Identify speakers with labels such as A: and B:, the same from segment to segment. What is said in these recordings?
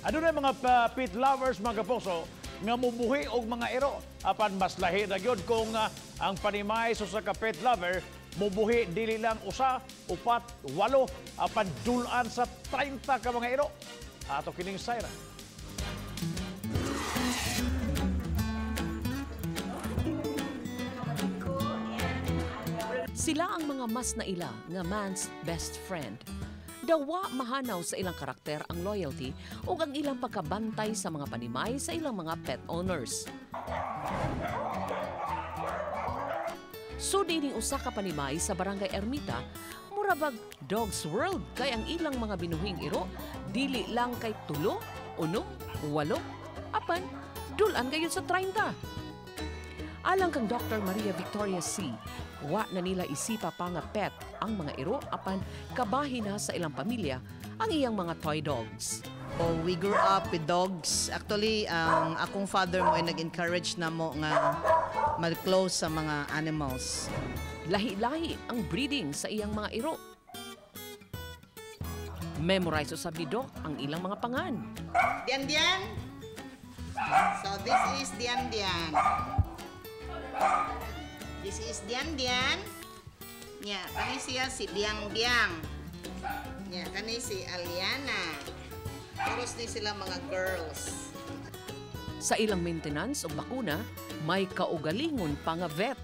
A: Ano na mga pet lovers mga kapuso nga mubuhi og mga iro apan mas lahi na gyud kung ang panimay sa ka pet lover mubuhi dili lang usa, upat, walo apan dulan sa 30 ka mga iro. Ato kining Syra.
B: Sila ang mga mas naila nga man's best friend. Dawa mahanaw sa ilang karakter ang loyalty o ang ilang pagkabantay sa mga panimay sa ilang mga pet owners. So dining usa ka panimay sa Barangay Ermita, murabag Dog's World kay ang ilang mga binuhing iro, dili lang kay 3, 6, 8, apan dulan gayud sa 30. Alang kang Dr. Maria Victoria C., wa na nila isipa pa nga pet ang mga iro apan kabahin na sa ilang pamilya ang iyang mga toy dogs.
C: Oh, we grew up with dogs. Actually, ang akong father mo ay nag-encourage na mo nga mag-close sa mga animals.
B: Lahi-lahi ang breeding sa iyang mga iro. Memorize sa Doc ang ilang mga pangan.
C: Dian Dian. So this is Dian Dian. This is Dian Dian. Ya, kani siya si Biang Biang. Ya, kani si Aliana. Terus ni sila mga girls.
B: Sa ilang maintenance o bakuna, may kaugalingon pa nga vet.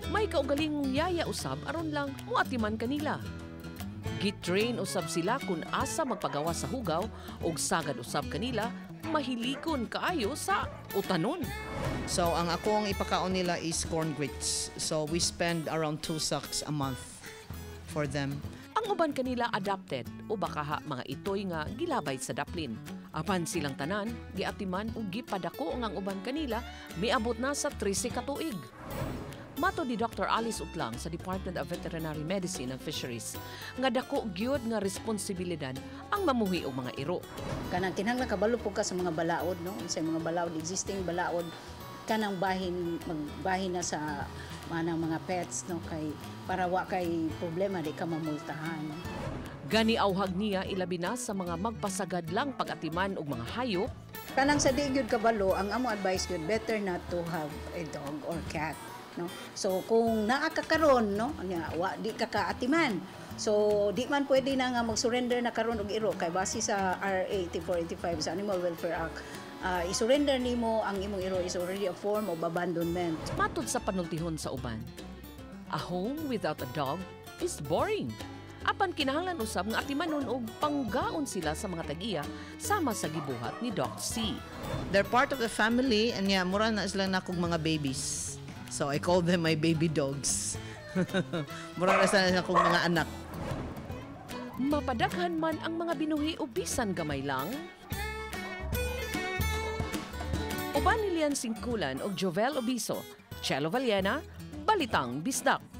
B: May kaugalingong yaya usab aron lang muatiman kanila. Gitrain usab sila kung asa magpagawa sa hugaw ug sagad usab kanila mahilikon kaayo sa utanon.
C: So, ang akong ipakaon nila is corn grits. So, we spend around 2 sacks a month for them.
B: Ang uban kanila adapted o baka mga itoy nga gilabay sa daplin. Apan silang tanan, giatiman o gipadako ang uban kanila miabot na sa 13 ka tuig. Mato ni Dr. Alice Utlang sa Department of Veterinary Medicine and Fisheries nga dako gyud nga responsibilidad ang mamuhi og mga iro.
D: Kanang kinahanglan kabalo po ka sa mga balaod, no? Sa mga balaod, existing balaod, kanang magbahin na sa manang mga pets, no? Kay para wa kay problema di ka mamultahan.
B: Gani auhag niya ilabi na sa mga magpasagad lang pag-atiman og mga hayop.
D: Kanang sa di gyud kabalo, ang amo advice gyud better not to have a dog or cat, no? So kung naa ka karon, no, wa di ka kaatiman. So di man pwede na nga mag-surrender na karon og iro kay base sa RA 8485 sa Animal Welfare Act. I-surrender nimo ang imong iro is already a form of abandonment.
B: Matud sa panultihon sa uban, a home without a dog is boring. Apan kinahanglan usab nga atimanon og panggaon sila sa mga tagiya sama sa gibuhat ni Doc C.
C: They're part of the family and yeah, mura na sila na kong mga babies. So I call them my baby dogs. Mura na sila kong mga anak.
B: Mapadaghan man ang mga binuhi o bisan gamay lang. Uban ni Lian Singkulan o Jovel Obiso, Chelo Vallena, Balitang Bisdak.